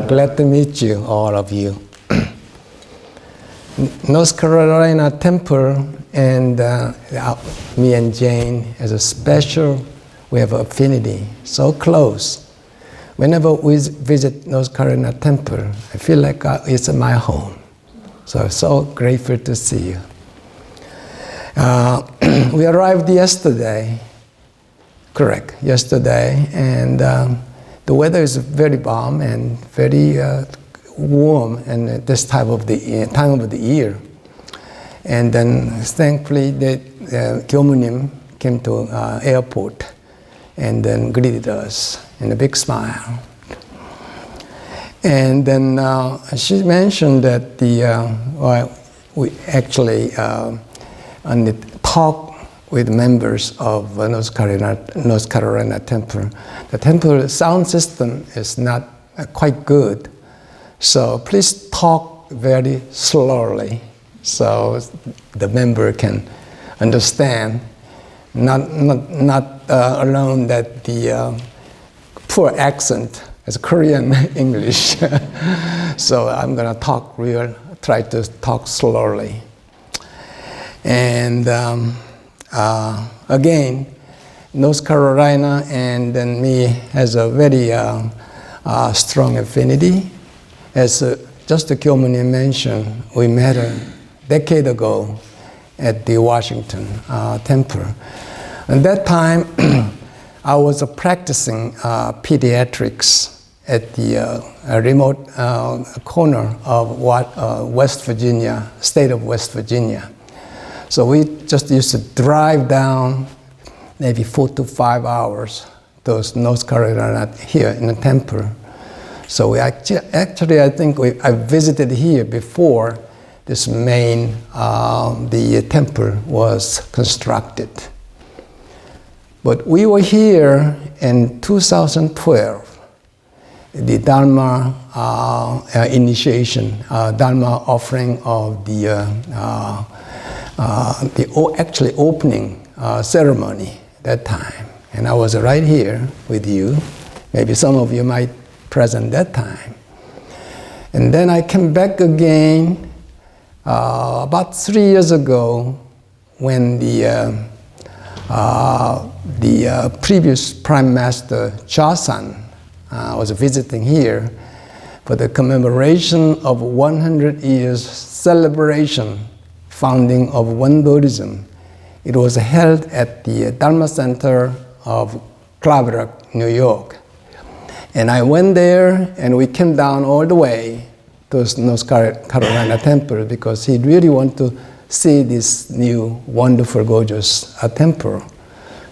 Glad to meet you, all of you. North Carolina Temple and me and Jane has a special, we have affinity, so close. Whenever we visit North Carolina Temple, I feel like it's my home. So grateful to see you. We arrived yesterday, correct, yesterday, and the weather is very warm and very warm and this time of the year. And then thankfully the Gyomunim came to airport and then greeted us in a big smile. And then she mentioned that we actually on the talk with members of North Carolina Temple. The temple sound system is not quite good, so please talk very slowly so the member can understand. Not alone that the poor accent is Korean English. So I'm gonna try to talk slowly. And again, North Carolina and then me has a very strong affinity. As just the Kyomuni mentioned, we met a decade ago at the Washington Temple. At that time, I was practicing pediatrics at the remote corner of West Virginia, state of West Virginia. So we just used to drive down maybe 4 to 5 hours to North Carolina here in the temple. So we actually I think I visited here before this main, the temple was constructed. But we were here in 2012, the Dharma initiation, Dharma offering of the actually opening ceremony that time. And I was right here with you. Maybe some of you might present that time. And then I came back again about 3 years ago when the previous Prime Master Sotaesan was visiting here for the commemoration of 100 years celebration founding of One Buddhism. It was held at the Dharma Center of Claverack, New York. And I went there and we came down all the way to North Carolina Temple because he really wanted to see this new, wonderful, gorgeous temple.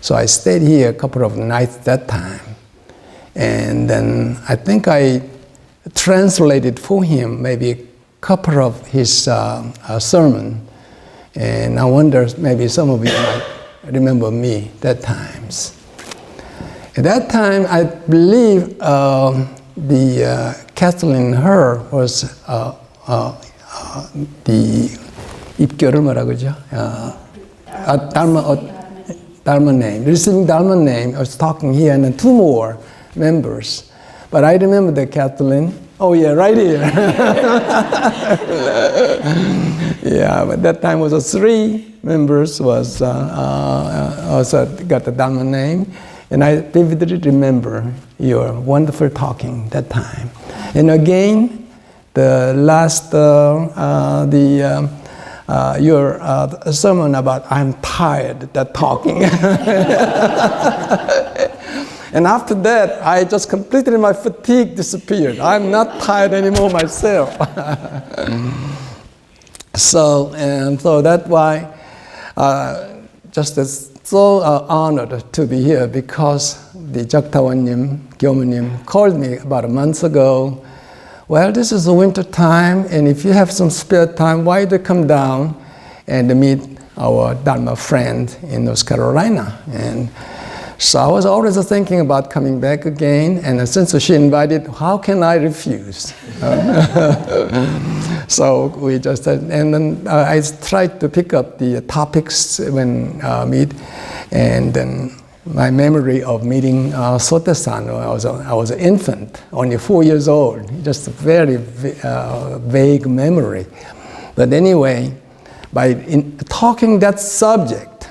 So I stayed here a couple of nights that time. And then I think I translated for him maybe a couple of his sermon. And I wonder, maybe some of you might remember me that times. At that time, I believe the Kathleen Her was the 입결을 뭐라 그러죠? Dharma name, receiving Dharma name. I was talking here, and then 2 more members. But I remember the Kathleen. Oh yeah, right here. Yeah, but that time was 3 members was also got the Dharma name, and I vividly remember your wonderful talking that time. And again, the last your sermon about I'm tired that talking. And after that, I just completely, my fatigue disappeared. I'm not tired anymore myself. So that's why just so honored to be here because the Jaktawanim, Gyomunim called me about a month ago. Well, this is the winter time, and if you have some spare time, why don't you come down and meet our Dharma friend in North Carolina? And so I was always thinking about coming back again, and since she invited, how can I refuse? So we just, and then I tried to pick up the topics when meet, and then my memory of meeting Sotaesan when I was an infant, only 4 years old, just a very vague memory. But anyway, by talking that subject,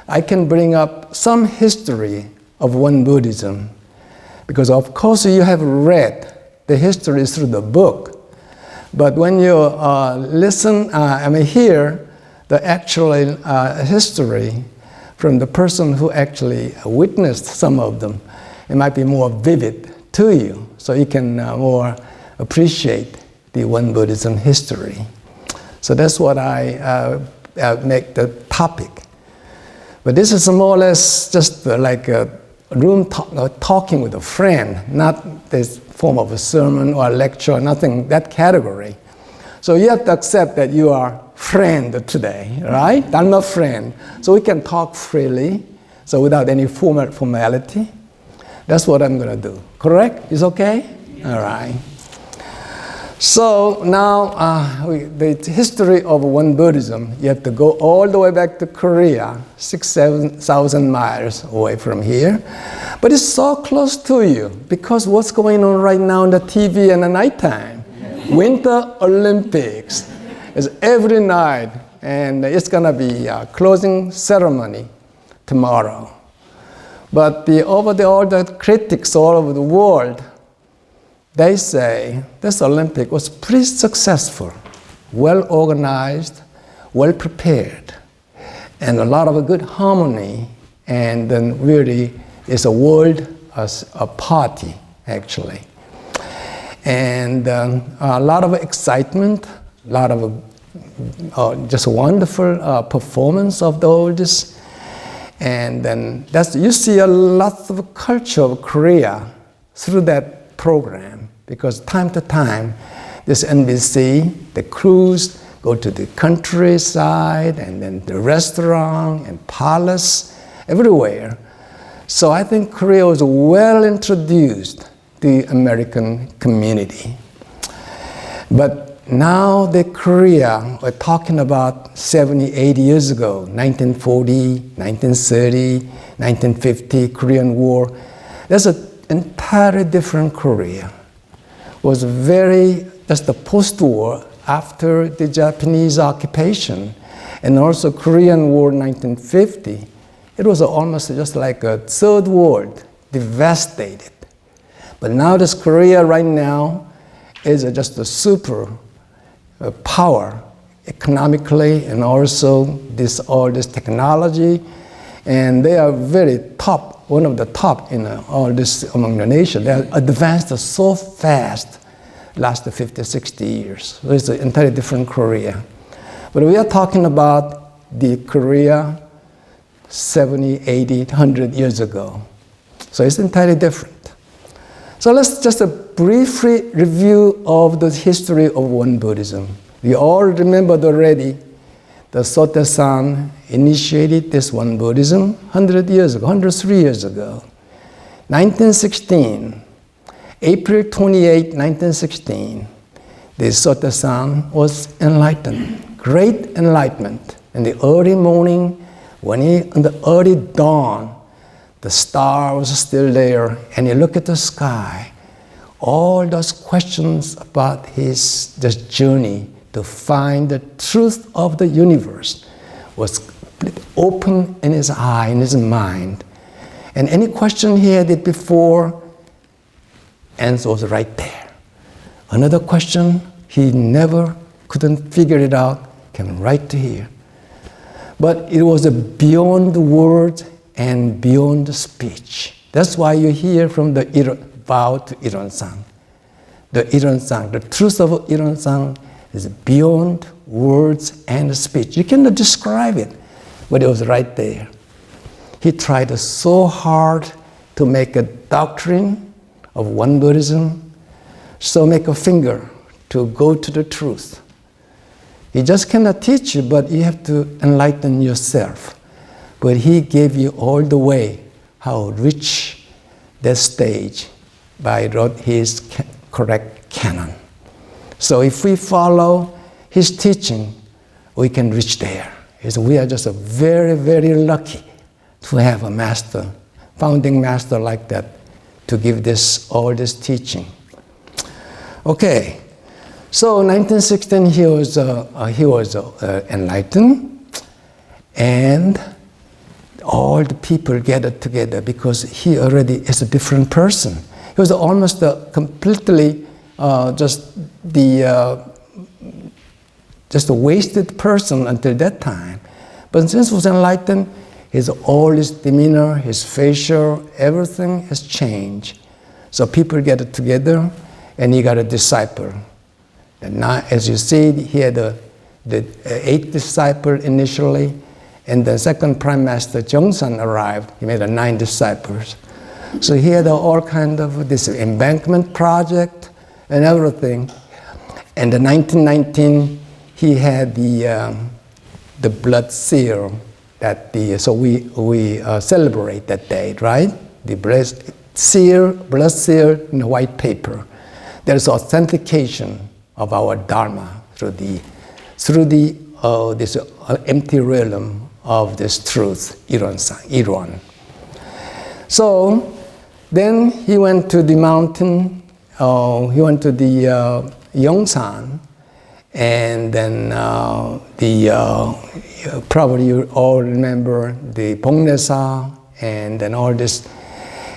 I can bring up some history of Won Buddhism, because of course you have read the history through the book, but when you hear the actual history from the person who actually witnessed some of them, it might be more vivid to you, so you can more appreciate the Won Buddhism history. So that's what I make the topic. But this is more or less just like a room talking with a friend, not this form of a sermon or a lecture, nothing that category. So you have to accept that you are friend today, right? I'm a friend. So we can talk freely, so without any formality. That's what I'm going to do. Correct? Is okay? All right. So now the history of Won Buddhism, you have to go all the way back to Korea, 6,000-7,000 miles away from here. But it's so close to you because what's going on right now on the TV in the nighttime? Winter Olympics is every night, and it's going to be a closing ceremony tomorrow. But all the critics all over the world, they say this Olympic was pretty successful, well organized, well prepared, and a lot of good harmony, and then really it's a world a party actually. And a lot of excitement, a lot of just wonderful performance of all this. And then you see a lot of culture of Korea through that program, because time to time, this NBC, the crews go to the countryside and then the restaurant and palace, everywhere. So I think Korea was well introduced to the American community. But now the Korea, we're talking about 70, 80 years ago, 1940, 1930, 1950, Korean War. There's an entirely different Korea. It was just the post-war, after the Japanese occupation, and also Korean War 1950. It was almost just like a third world, devastated. But now this Korea right now is just a super power economically, and also all this technology, and they are very top, one of the top in all this among the nation. They are advanced so fast, last 50, 60 years. So it's an entirely different Korea. But we are talking about the Korea 70, 80, 100 years ago. So it's entirely different. So let's just briefly review of the history of Won Buddhism. We all remembered already the Sotaesan initiated this Won Buddhism 103 years ago. 1916, April 28, 1916, the Sotaesan was enlightened, great enlightenment. In the early morning, in the early dawn, the star was still there, and he looked at the sky. All those questions about this journey to find the truth of the universe was open in his eye, in his mind. And any question he had it before, answer was right there. Another question he never couldn't figure it out, came right to here. But it was beyond the words and beyond the speech. That's why you hear from the vow to Ilonsang. The Ilonsang, the truth of Ilonsang is beyond words and speech. You cannot describe it, but it was right there. He tried so hard to make a doctrine of Won Buddhism, so make a finger to go to the truth. He just cannot teach you, but you have to enlighten yourself. But he gave you all the way how to reach that stage by his correct canon. So if we follow his teaching, we can reach there. We are just very, very lucky to have a master founding master like that to give all this teaching. Okay, so 1916 he was enlightened, and all the people gathered together because he already is a different person. He was almost completely just a wasted person until that time. But since he was enlightened, all his demeanor, his facial, everything has changed. So people gathered together, and he got a disciple. And now, as you see, he had the 8th disciple initially, and the second Prime Master Jungsan arrived. He made 9 disciples. So he had all kind of this embankment project and everything. And in 1919, he had the blood seal so we celebrate that date, right? The blood seal in the white paper. There's authentication of our Dharma through this empty realm of this truth, Iran. So then he went to the mountain. He went to the Yongsan. And then probably you all remember the Bongnesa, and then all this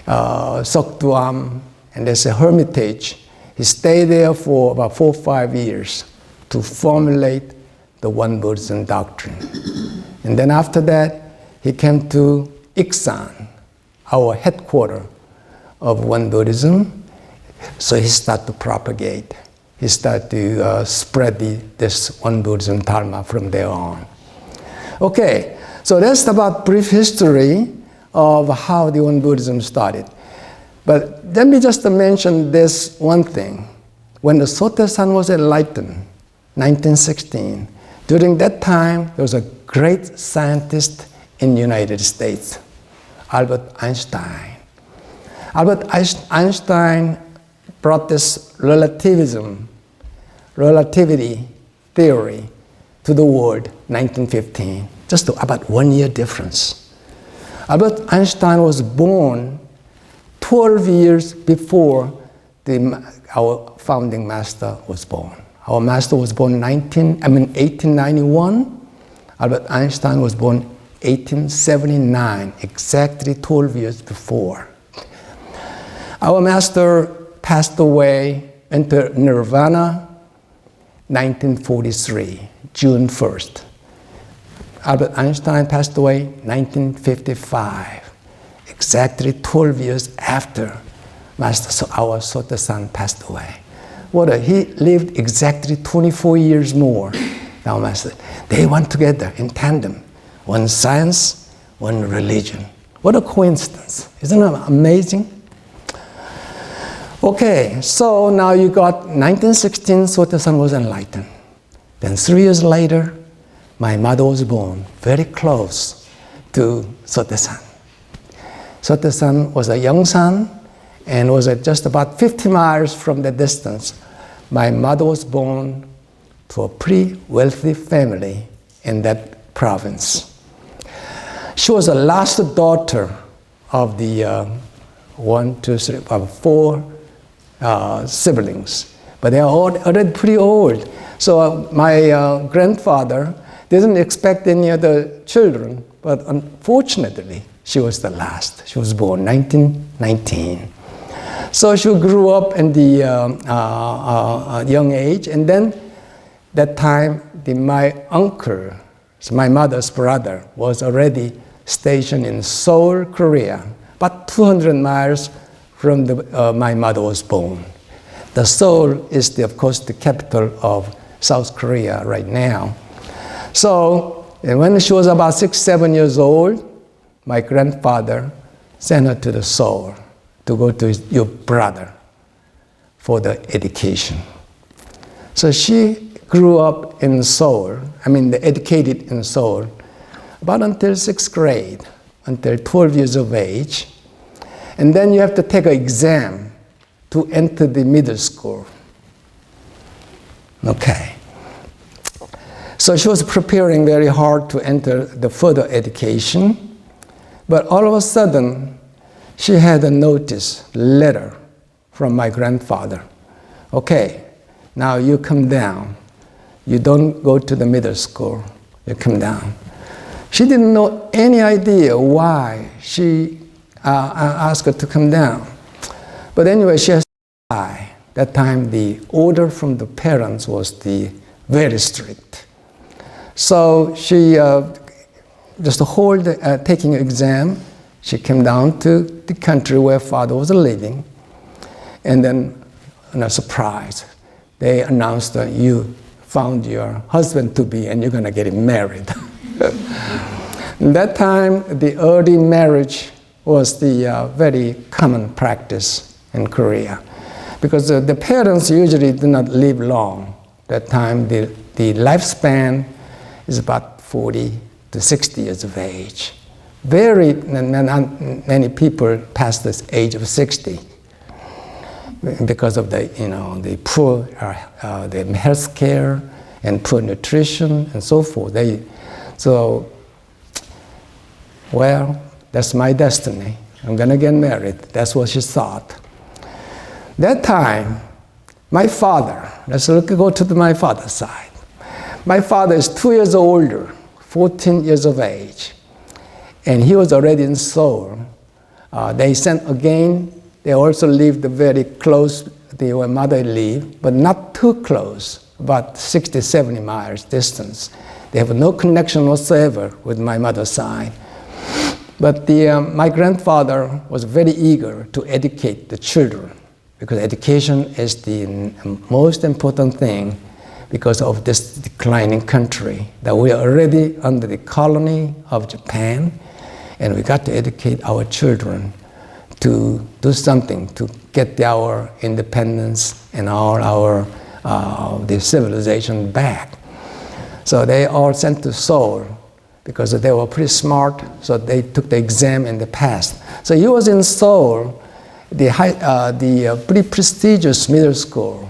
Sokduam, and there's a hermitage. He stayed there for about 4 or 5 years to formulate the One Buddhism doctrine. And then after that, he came to Iksan, our headquarters of One Buddhism. So he started to propagate. He started to spread this One Buddhism Dharma from there on. Okay, so that's about brief history of how the One Buddhism started. But let me just mention this one thing. When the Sotaesan was enlightened, 1916, during that time, there was a great scientist in the United States, Albert Einstein. Albert Einstein brought this relativity theory to the world 1915, just about 1 year difference. Albert Einstein was born 12 years before our founding master was born. Our master was born 1891. Albert Einstein was born 1879, exactly 12 years before. Our master passed away into nirvana 1943, June 1st. Albert Einstein passed away 1955, exactly 12 years after our Sotaesan passed away. He lived exactly 24 years more than our master. They went together in tandem, one science, one religion. What a coincidence. Isn't that amazing? Okay, so now you got 1916, Sotaesan was enlightened. Then 3 years later, my mother was born, very close to Sotaesan. Sotaesan was a young son and was at just about 50 miles from the distance. My mother was born to a pretty wealthy family in that province. She was the last daughter of the 4 siblings, but they are all already pretty old. So my grandfather didn't expect any other children, but unfortunately, she was the last. She was born 1919. So she grew up in the young age, and then that time, my uncle, so my mother's brother, was already stationed in Seoul, Korea, about 200 miles from my mother was born. The Seoul is, of course, the capital of South Korea right now. So when she was about 6, 7 years old, my grandfather sent her to the Seoul to go to your brother for the education. So she grew up in Seoul, educated in Seoul, about until 6th grade, until 12 years of age. And then you have to take an exam to enter the middle school. Okay. So she was preparing very hard to enter the further education. But all of a sudden, she had a letter from my grandfather. Okay, now you come down. You don't go to the middle school. You come down. She didn't know any idea why she asked her to come down. But anyway, she has to die. That time the order from the parents was very strict. So she taking an exam, she came down to the country where father was living, and then, in a surprise, they announced that you found your husband to be and you're going to get him married. At that time, the early marriage was the very common practice in Korea, because the parents usually do not live long. That time, the lifespan is about 40 to 60 years of age. Many people past this age of 60 because of the poor the health care and poor nutrition and so forth. That's my destiny. I'm gonna get married. That's what she thought. That time, my father, go to my father's side. My father is 2 years older, 14 years of age, and he was already in Seoul. They sent again. They also lived very close to where mother lived, but not too close, about 60, 70 miles distance. They have no connection whatsoever with my mother's side. But my grandfather was very eager to educate the children, because education is the most important thing because of this declining country, that we are already under the colony of Japan, and we got to educate our children to do something to get our independence and all the civilization back. So they all sent to Seoul because they were pretty smart, so they took the exam and they passed. So he was in Seoul, the pretty prestigious middle school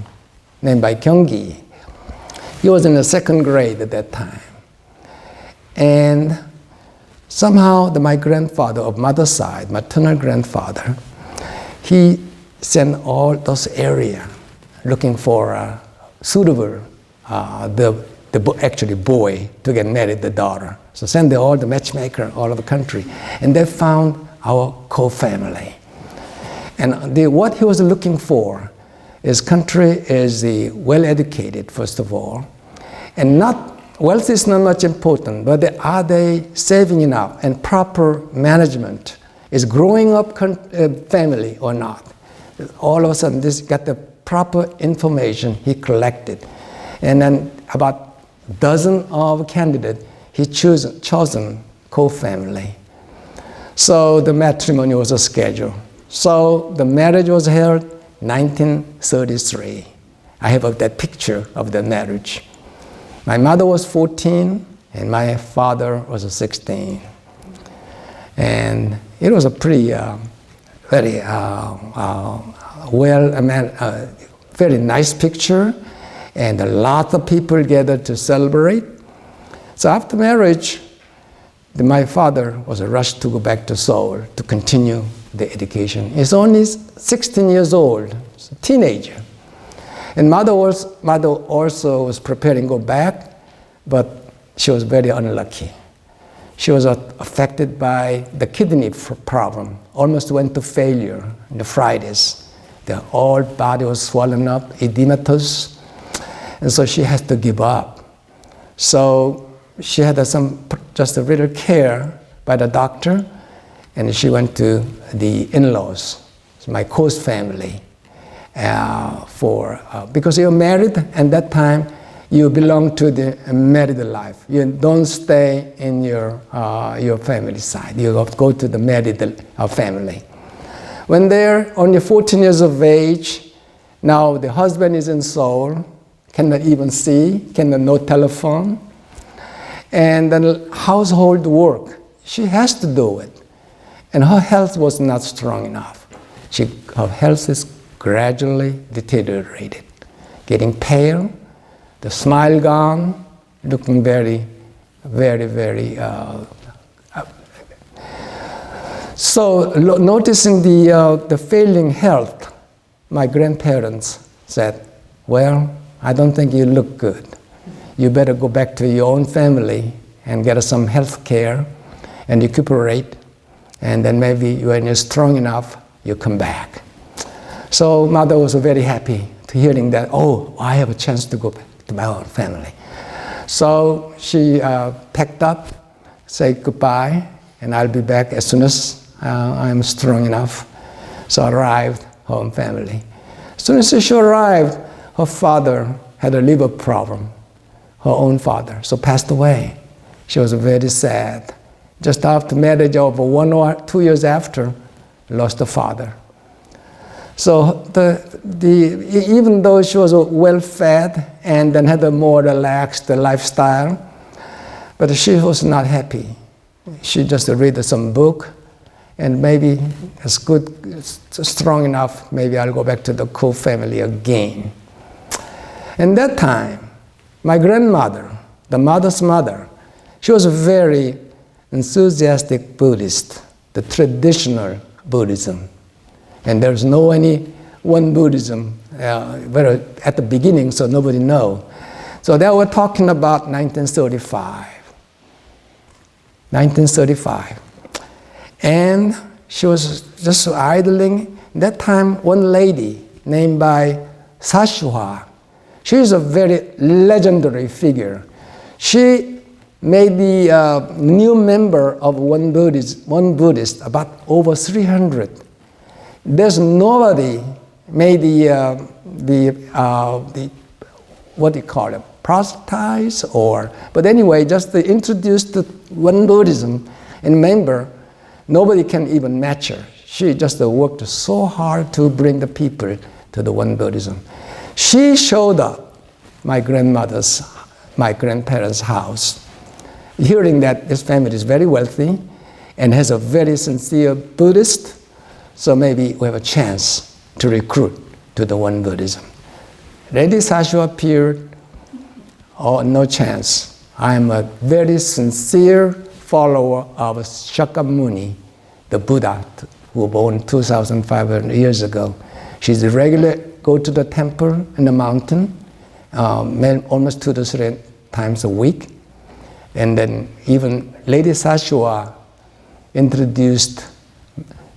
named by Gyeonggi. He was in the 2nd grade at that time. And somehow my grandfather of mother's side, maternal grandfather, he sent all those areas looking for a suitable, boy to get married, the daughter. So send all the matchmaker all over the country. And they found our co-family. And what he was looking for is country is well-educated, first of all, and wealth is not much important, but are they saving enough, and proper management is growing up family or not. All of a sudden, this got the proper information he collected, and then about a dozen of candidates he chosen co-family. So the matrimony was scheduled. So the marriage was held 1933. I have that picture of the marriage. My mother was 14 and my father was 16. And it was a pretty, very very nice picture, and a lot of people gathered to celebrate. So after marriage, my father was rushed to go back to Seoul to continue the education. He's only 16 years old, a teenager. And mother also was preparing to go back, but she was very unlucky. She was affected by the kidney problem, almost went to failure in the Fridays. The whole body was swollen up, edematous, and so she had to give up. So she had just a little care by the doctor, and she went to the in-laws, my host family, because you're married, and that time you belong to the married life. You don't stay in your family side. You have to go to the married family. When they're only 14 years of age, now the husband is in Seoul, cannot even see, cannot no telephone, and then household work, she has to do it. And her health was not strong enough. Her health is gradually deteriorated, getting pale, the smile gone, looking very, very, very. So noticing the failing health, my grandparents said, well, I don't think you look good. You better go back to your own family and get some health care and recuperate, and then maybe when you're strong enough, you come back. So mother was very happy to hearing that, oh, I have a chance to go back to my own family. So she packed up, said goodbye, and I'll be back as soon as I'm strong enough. So arrived home family. As soon as she arrived, her father had a liver problem, her own father, so passed away. She was very sad. Just after marriage, over 1 or 2 years after, lost her father. So even though she was well-fed and then had a more relaxed lifestyle, but she was not happy. She just read some book, and maybe it's good, it's strong enough, maybe I'll go back to the Ko family again. And that time, my grandmother, the mother's mother, she was a very enthusiastic Buddhist, the traditional Buddhism. And there's no any one Buddhism at the beginning, so nobody know. So they were talking about 1935. And she was just idling. That time, one lady named by Sashua, she is a very legendary figure. She made the new member of one Buddhist, about over 300. There's nobody made the what do you call it, proselytize but anyway, just to introduce the one Buddhism and member, nobody can even match her. She just worked so hard to bring the people to the one Buddhism. She showed up my grandparents' house, hearing that this family is very wealthy and has a very sincere Buddhist, so maybe we have a chance to recruit to the one Buddhism. Lady Sashua appeared. Oh, no chance. I am a very sincere follower of Shakyamuni, the Buddha who was born 2,500 years ago. She's regular, go to the temple in the mountain, almost 2 to 3 times a week. And then even Lady Sashua introduced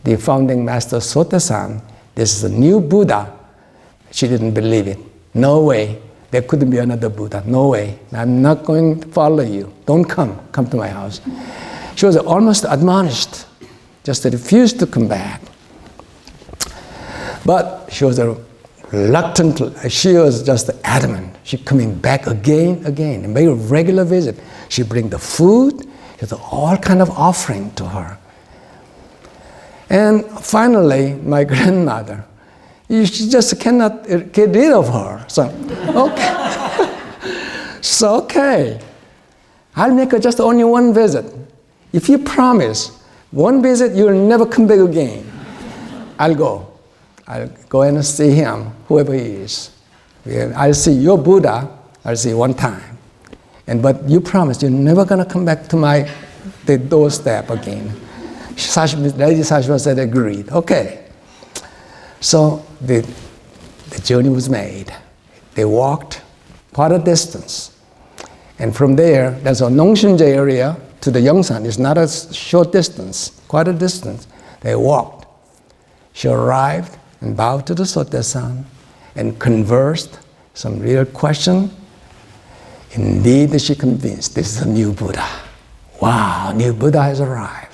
the founding master Sotaesan. This is a new Buddha. She didn't believe it. No way. There couldn't be another Buddha. No way. I'm not going to follow you. Don't come. Come to my house. She was almost admonished, just refused to come back. But she was reluctant. She was just adamant. She coming back again, and made a regular visit. She bring the food. There's all kind of offering to her. And finally, my grandmother, she just cannot get rid of her. So, okay. So, okay. I'll make her just only one visit. If you promise one visit, you'll never come back again. I'll go. I'll go and see him, whoever he is. I'll see your Buddha, I'll see one time. But you promise you're never going to come back to the doorstep again. Lady Sashua said, agreed. Okay. So the journey was made. They walked quite a distance. And from there, there's a Nongshinje area to the Yongsan. It's not a short distance, quite a distance. They walked. She arrived and bowed to the Sotaesan and conversed some real question. Indeed, she convinced this is a new Buddha. Wow, new Buddha has arrived.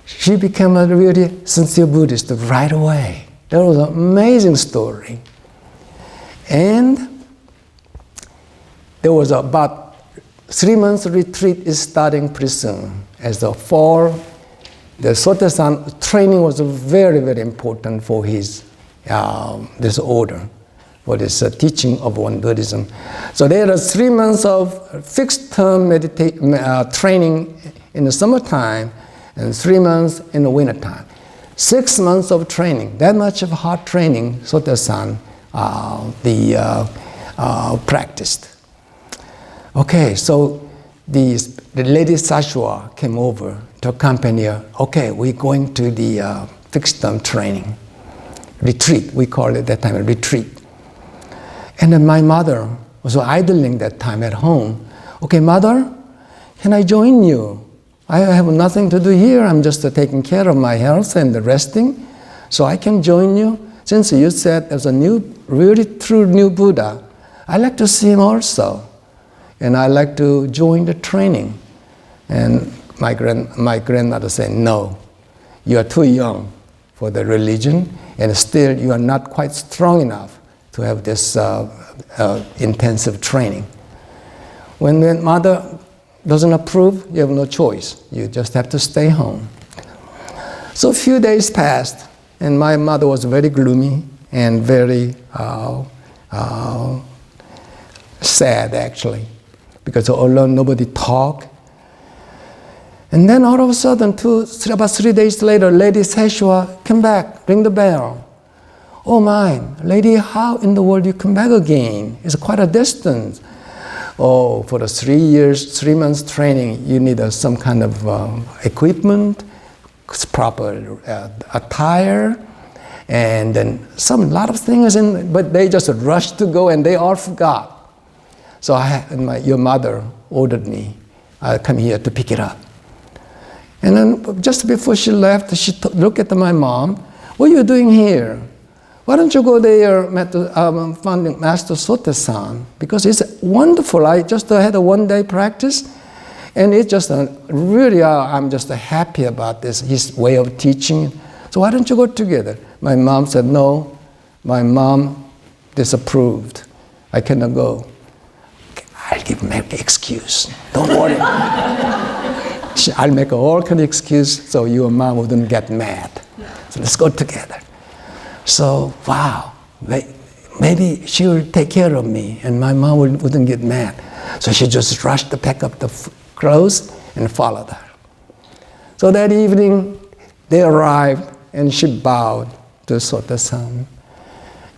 She became a really sincere Buddhist right away. That was an amazing story. And there was about 3 months retreat is starting pretty soon. As the fall, the Sotaesan training was very, very important for his this order, for this teaching of one Buddhism. So there are 3 months of fixed term training in the summertime and 3 months in the wintertime. 6 months of training, that much of hard training Sotaesan practiced. Okay, so the Lady Sashua came over to accompany her. Okay, we're going to the fixed term training. Retreat, we call it that time a retreat. And then my mother was idling that time at home. Okay, mother, can I join you? I have nothing to do here. I'm just taking care of my health and resting. So I can join you. Since you said there's a really true new Buddha, I like to see him also. And I like to join the training. And my grandmother said, no, you are too young for the religion, and still you are not quite strong enough to have this intensive training. When the mother doesn't approve, you have no choice. You just have to stay home. So a few days passed, and my mother was very gloomy and very sad, actually, because although nobody talked. And then all of a sudden, about 3 days later, Lady Seshua, come back, ring the bell. Oh my, lady, how in the world you come back again? It's quite a distance. Oh, for the 3 months training, you need some kind of equipment, proper attire, and then a lot of things, but they just rushed to go and they all forgot. So your mother ordered me, come here to pick it up. And then just before she left, she looked at my mom. What are you doing here? Why don't you go there, founding Master Sotaesan? Because it's wonderful. I just had a one-day practice, and it's just really, I'm just happy about this, his way of teaching. So why don't you go together? My mom said, no. My mom disapproved. I cannot go. I'll make an excuse. Don't worry. I'll make all kind of excuse so your mom wouldn't get mad. So let's go together. So, wow, maybe she will take care of me and my mom wouldn't get mad. So she just rushed to pack up the clothes and followed her. So that evening, they arrived and she bowed to Sotaesan.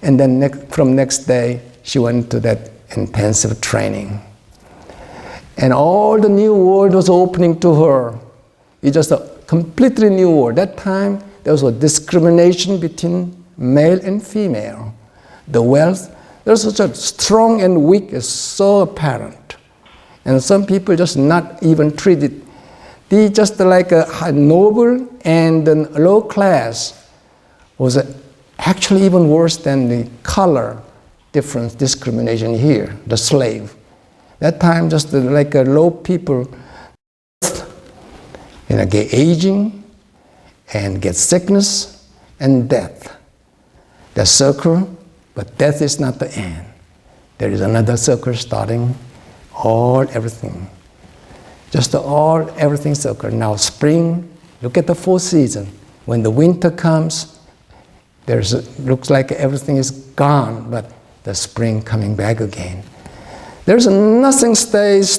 And then from next day, she went to that intensive training. And all the new world was opening to her. It's just a completely new world. That time, there was a discrimination between male and female. The wealth, there's such a strong and weak is so apparent. And some people just not even treated. They just like a noble and a low class was actually even worse than the color difference discrimination here, the slave. That time, just like low people, get aging and get sickness and death. The circle, but death is not the end. There is another circle starting, everything. Just everything circle. Now spring, look at the 4 seasons. When the winter comes, looks like everything is gone, but the spring coming back again. There's nothing stays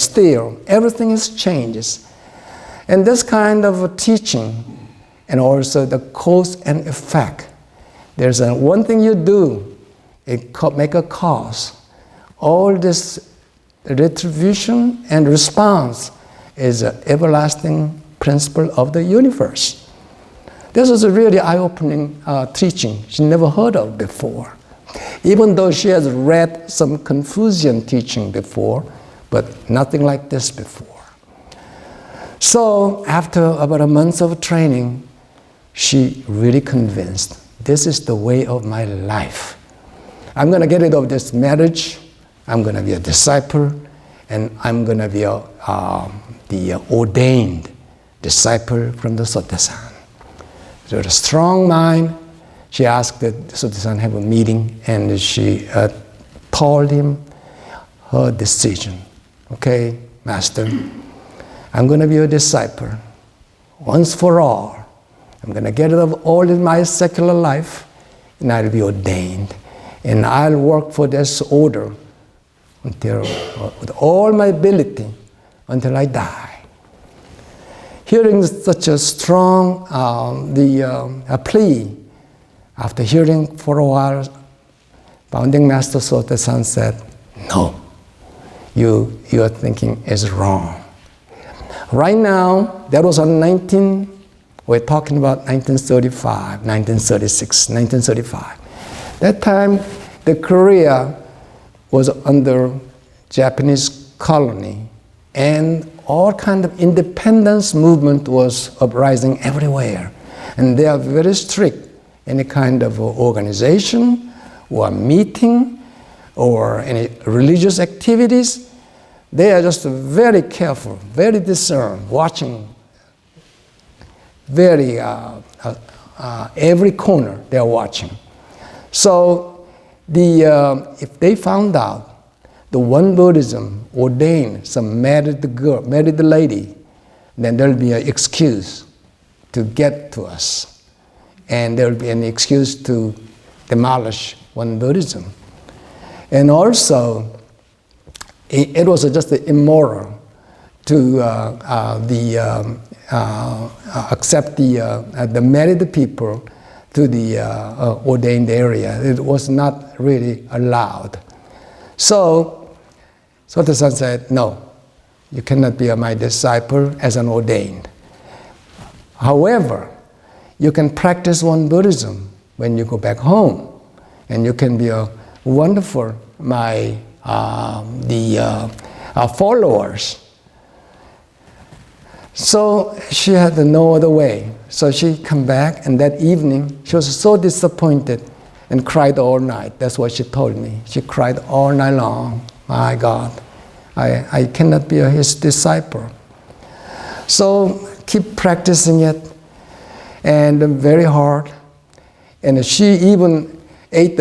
still. Everything changes. And this kind of teaching, and also the cause and effect. There's one thing you do, make a cause. All this retribution and response is an everlasting principle of the universe. This is a really eye-opening teaching she never heard of before. Even though she has read some Confucian teaching before, but nothing like this before. So after about a month of training, she really convinced, this is the way of my life. I'm going to get rid of this marriage, I'm going to be a disciple, and I'm going to be the ordained disciple from the Sotaesan. So with a strong mind, she asked the Sotaesan to have a meeting, and she told him her decision. Okay, Master, I'm going to be a disciple once for all. I'm going to get rid of all in my secular life, and I'll be ordained. And I'll work for this order until, with all my ability, until I die. Hearing such a strong plea, after hearing for a while, Founding Master Sotaesan said, no, your thinking is wrong. Right now, that was we're talking about 1935, 1936, 1935. That time, the Korea was under Japanese colony, and all kind of independence movement was uprising everywhere. And they are very strict. Any kind of organization or meeting or any religious activities, they are just very careful, very discerned, watching very every corner they are watching. So if they found out the one Buddhism ordained some married lady, then there will be an excuse to get to us, and there will be an excuse to demolish one Buddhism. And also, it was just immoral to accept the married people to the ordained area. It was not really allowed. So Sotaesan said, no, you cannot be my disciple as an ordained. However, you can practice one Buddhism when you go back home, and you can be a wonderful followers. So she had no other way. So she come back, and that evening she was so disappointed and cried all night. That's what she told me. She cried all night long. My God, I cannot be his disciple. So keep practicing it, and very hard. And she even ate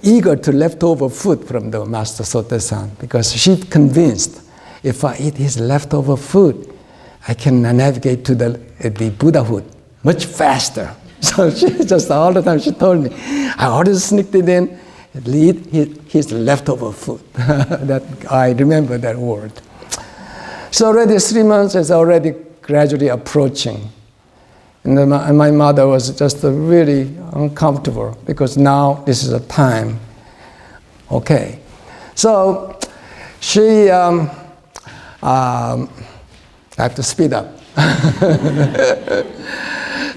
eager to leftover food from the Master Sotaesan, because she convinced, if I eat his leftover food, I can navigate to the Buddhahood much faster. So she just all the time she told me, I always sneaked it in and eat his leftover food. That I remember that word. So already 3 months is already gradually approaching. And my mother was just really uncomfortable, because now this is a time. Okay. So she, I have to speed up.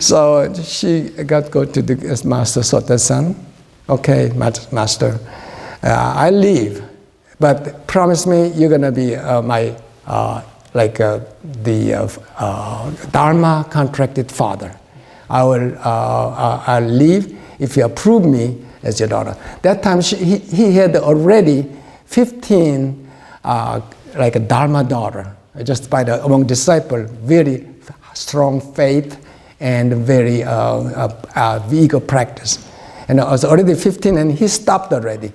So she got to go to the Master Sotaesan. Okay, Master, I leave, but promise me you're going to be Dharma contracted father. I'll leave if you approve me as your daughter. That time he had already 15 a Dharma daughter, just by among disciples, very strong faith and very eager practice. And I was already 15, and he stopped already.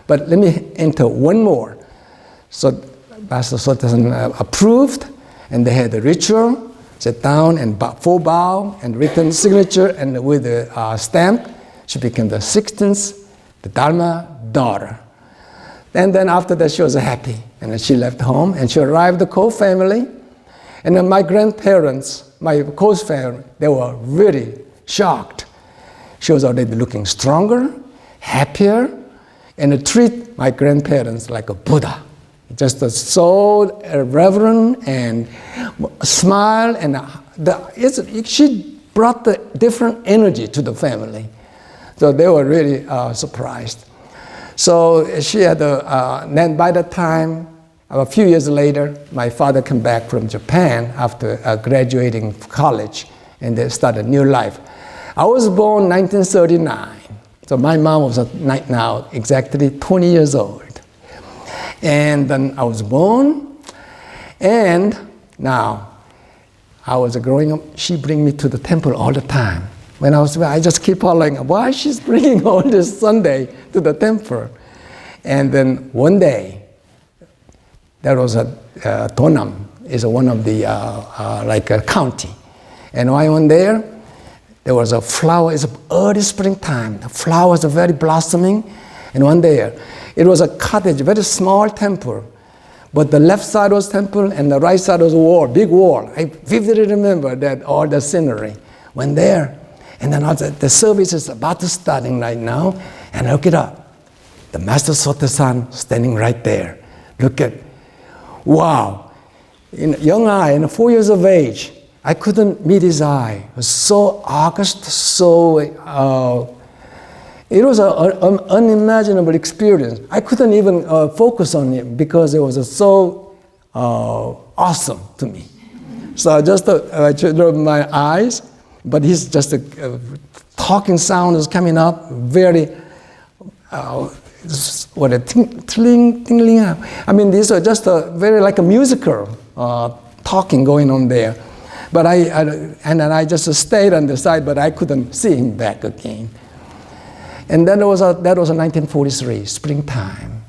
But let me enter one more. So Master Sotaesan approved, and they had a ritual, sit down and full bow and written signature, and with a stamp, she became the 16th, the Dharma daughter. And then after that, she was happy, and then she left home, and she arrived the Ko family, and then my grandparents, my Ko's family, they were really shocked. She was already looking stronger, happier, and treat my grandparents like a Buddha. Just so reverent and smile, and she brought the different energy to the family. So they were really surprised. So she had then by the time, a few years later, my father came back from Japan after graduating college, and they started a new life. I was born 1939, so my mom was now exactly 20 years old. And then I was born, and now I was growing up. She bring me to the temple all the time. When I just keep following, why she's bringing all this Sunday to the temple? And then one day, there was a Tonam, is one of the a county, and when I went there was a flower. It's early springtime. The flowers are very blossoming, and one day it was a cottage, very small temple, but the left side was temple and the right side was a wall, big wall. I vividly remember that all the scenery. Went there, and then the service is about to starting right now, and I look it up. The Master Sotaesan standing right there. Look at, wow, in young eye, 4 years of age, I couldn't meet his eye. It was so august, so it was an unimaginable experience. I couldn't even focus on him because it was so awesome to me. So I just drove my eyes, but he's just a talking sound is coming up, very tingling. I mean, these are just very like a musical talking going on there. But then I just stayed on the side, but I couldn't see him back again. And that was 1943, springtime.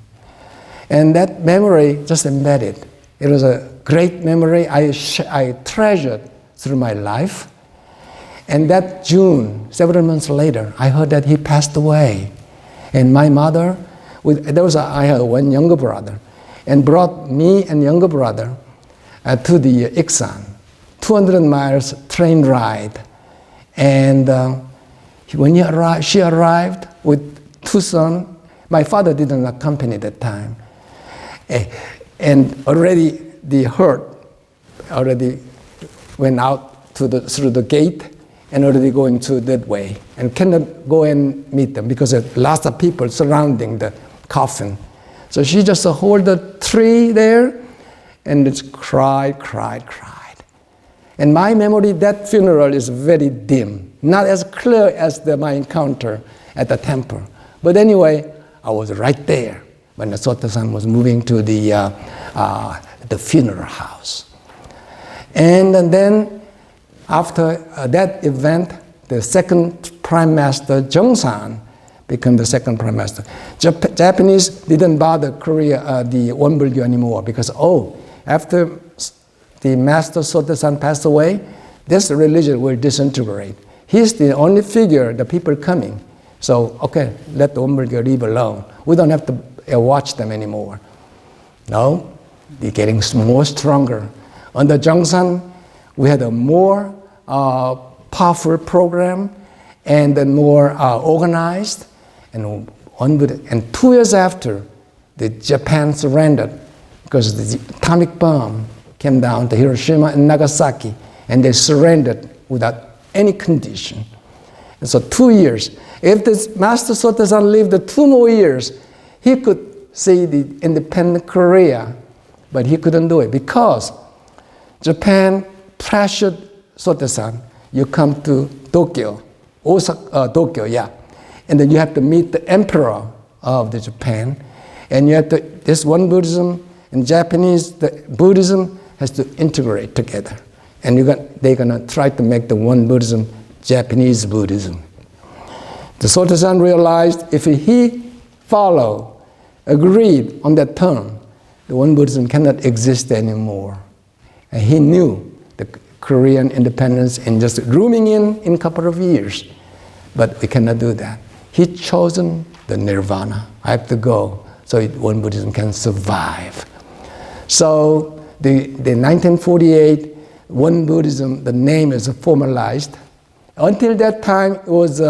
And that memory just embedded. It was a great memory I treasured through my life. And that June, several months later, I heard that he passed away. And my mother, I had one younger brother, and brought me and younger brother to the Iksan, 200 miles train ride. And when she arrived with two sons, my father didn't accompany that time. And already the herd already went out through the gate and already going to that way, and cannot go and meet them because there's lots of people surrounding the coffin. So she just hold the tree there and just cried. And my memory, that funeral is very dim, not as clear as my encounter at the temple. But anyway, I was right there when the Sotaesan was moving to the funeral house. And then after that event, the second Prime Master, Jongsan, became the second Prime Master. Japanese didn't bother Korea, the Wonbulgyo anymore because, after the Master Sotaesan passed away, this religion will disintegrate. He's the only figure, the people coming. So, okay, let the Wonbulgyo leave alone. We don't have to watch them anymore. No, they're getting more stronger. Under Jongsan, we had a more powerful program and then more organized. And 2 years after, Japan surrendered because the atomic bomb came down to Hiroshima and Nagasaki, and they surrendered without any condition. And so 2 years. If this Master Sotaesan lived 2 more years, he could see the independent Korea, but he couldn't do it because Japan pressured Sotaesan. You come to Tokyo, Tokyo, yeah, and then you have to meet the emperor of the Japan, and you have to, this one Buddhism and Japanese, the Buddhism has to integrate together, and they're gonna try to make the one Buddhism Japanese Buddhism. The Sotaesan realized if he agreed on that term, the one Buddhism cannot exist anymore. And he knew the Korean independence and just rooming in a couple of years. But we cannot do that. He chosen the nirvana. I have to go so one Buddhism can survive. So the 1948 one Buddhism, the name is formalized. Until that time, it was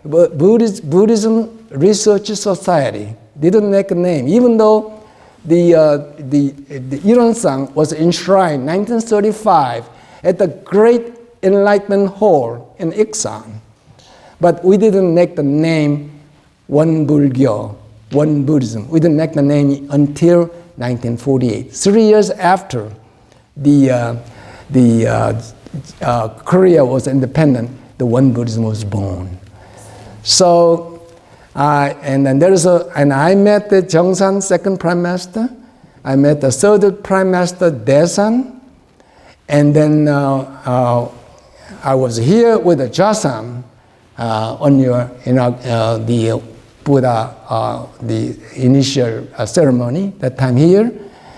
Buddhism Research Society. Didn't make a name, even though the Ilonsang was enshrined 1935 at the Great Enlightenment Hall in Iksan. But we didn't make the name One Bulgyo, One Buddhism. We didn't make the name until 1948. 3 years after Korea was independent, the One Buddhism was born. So, and I met the Jongsan second Prime Master. I met the third Prime Master Daesan, and then I was here with the Joseon on the Buddha, the initial ceremony that time here,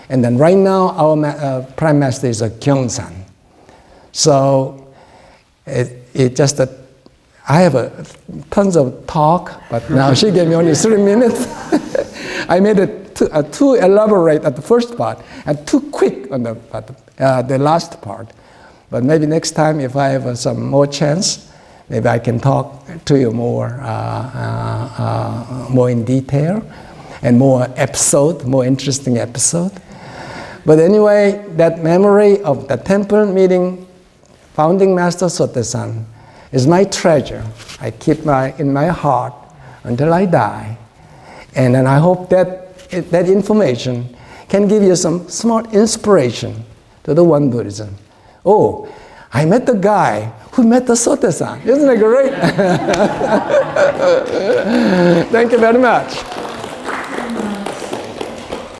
and then right now our Prime Master is a Gyeongsan. So it just I have tons of talk, but now she gave me only 3 minutes. I made it too elaborate at the first part and too quick on the last part. But maybe next time, if I have some more chance, maybe I can talk to you more in detail and more interesting episode. But anyway, that memory of the temple meeting Founding Master Sotaesan is my treasure. I keep in my heart until I die. And then I hope that information can give you some small inspiration to the One Buddhism. Oh, I met the guy who met the Sotaesan. Isn't it great? Thank you very much.